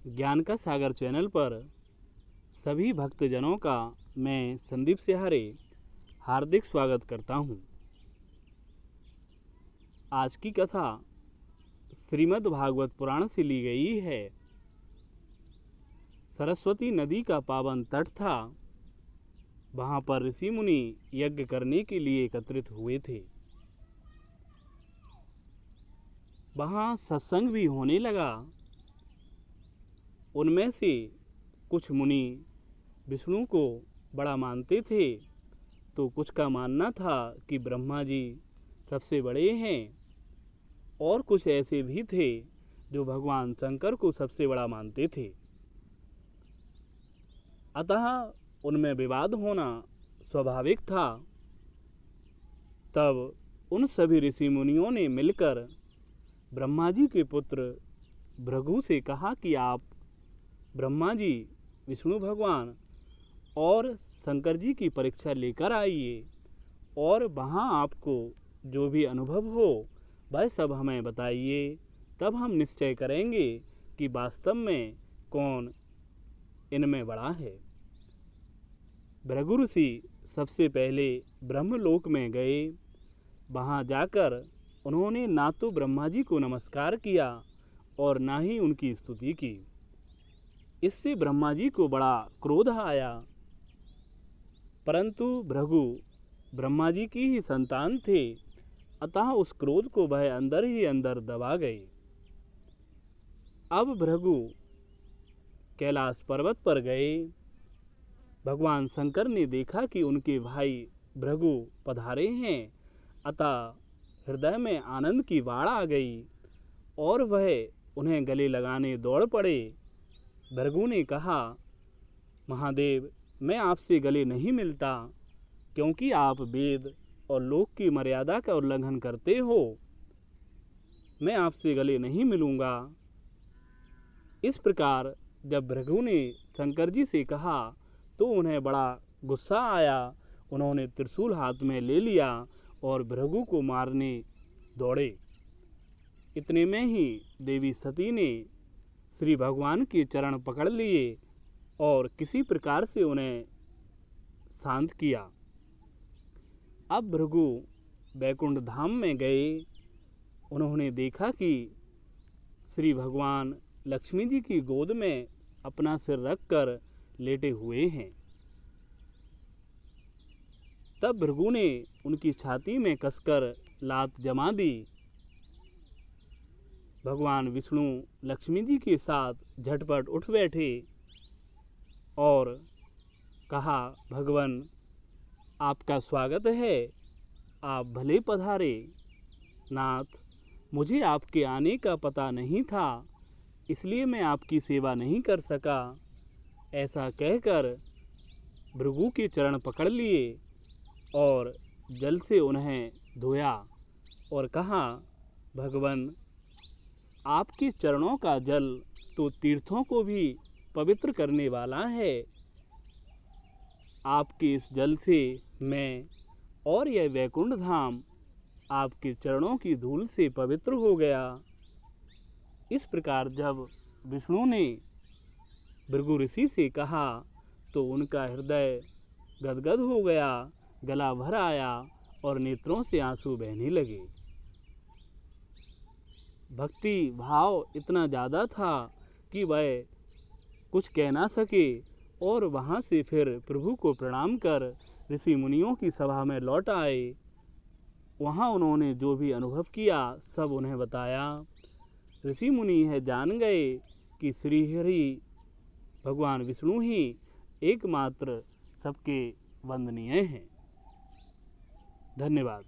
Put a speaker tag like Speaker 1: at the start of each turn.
Speaker 1: ज्ञान का सागर चैनल पर सभी भक्तजनों का मैं संदीप सिहारे हार्दिक स्वागत करता हूँ। आज की कथा श्रीमद् भागवत पुराण से ली गई है। सरस्वती नदी का पावन तट था। वहाँ पर ऋषि मुनि यज्ञ करने के लिए एकत्रित हुए थे। वहाँ सत्संग भी होने लगा। उनमें से कुछ मुनि विष्णु को बड़ा मानते थे, तो कुछ का मानना था कि ब्रह्मा जी सबसे बड़े हैं, और कुछ ऐसे भी थे जो भगवान शंकर को सबसे बड़ा मानते थे। अतः उनमें विवाद होना स्वाभाविक था। तब उन सभी ऋषि मुनियों ने मिलकर ब्रह्मा जी के पुत्र भृगु से कहा कि आप ब्रह्मा जी, विष्णु भगवान और शंकर जी की परीक्षा लेकर आइए, और वहाँ आपको जो भी अनुभव हो वह सब हमें बताइए। तब हम निश्चय करेंगे कि वास्तव में कौन इनमें बड़ा है। भृगु ऋषि सबसे पहले ब्रह्मलोक में गए। वहाँ जाकर उन्होंने ना तो ब्रह्मा जी को नमस्कार किया और ना ही उनकी स्तुति की। इससे ब्रह्मा जी को बड़ा क्रोध आया, परंतु भृगु ब्रह्मा जी की ही संतान थे, अतः उस क्रोध को वह अंदर ही अंदर दबा गए। अब भृगु कैलाश पर्वत पर गए। भगवान शंकर ने देखा कि उनके भाई भृगु पधारे हैं, अतः हृदय में आनंद की बाढ़ आ गई और वह उन्हें गले लगाने दौड़ पड़े। भृगु ने कहा, महादेव, मैं आपसे गले नहीं मिलता, क्योंकि आप वेद और लोक की मर्यादा का उल्लंघन करते हो। मैं आपसे गले नहीं मिलूंगा। इस प्रकार जब भृगु ने शंकर जी से कहा तो उन्हें बड़ा गुस्सा आया। उन्होंने त्रिशूल हाथ में ले लिया और भृगु को मारने दौड़े। इतने में ही देवी सती ने श्री भगवान के चरण पकड़ लिए और किसी प्रकार से उन्हें शांत किया। अब भृगु वैकुंठ धाम में गए। उन्होंने देखा कि श्री भगवान लक्ष्मी जी की गोद में अपना सिर रखकर लेटे हुए हैं। तब भृगु ने उनकी छाती में कसकर लात जमा दी। भगवान विष्णु लक्ष्मी जी के साथ झटपट उठ बैठे और कहा, भगवान, आपका स्वागत है, आप भले पधारे। नाथ, मुझे आपके आने का पता नहीं था, इसलिए मैं आपकी सेवा नहीं कर सका। ऐसा कहकर भृगु के चरण पकड़ लिए और जल से उन्हें धोया और कहा, भगवान, आपके चरणों का जल तो तीर्थों को भी पवित्र करने वाला है। आपके इस जल से मैं और यह वैकुंठ धाम आपके चरणों की धूल से पवित्र हो गया। इस प्रकार जब विष्णु ने भृगु ऋषि से कहा तो उनका हृदय गदगद हो गया, गला भर आया और नेत्रों से आंसू बहने लगे। भक्ति भाव इतना ज़्यादा था कि वह कुछ कह ना सके, और वहाँ से फिर प्रभु को प्रणाम कर ऋषि मुनियों की सभा में लौट आए। वहाँ उन्होंने जो भी अनुभव किया सब उन्हें बताया। ऋषि मुनि यह जान गए कि श्रीहरि भगवान विष्णु ही एकमात्र सबके वंदनीय हैं। धन्यवाद।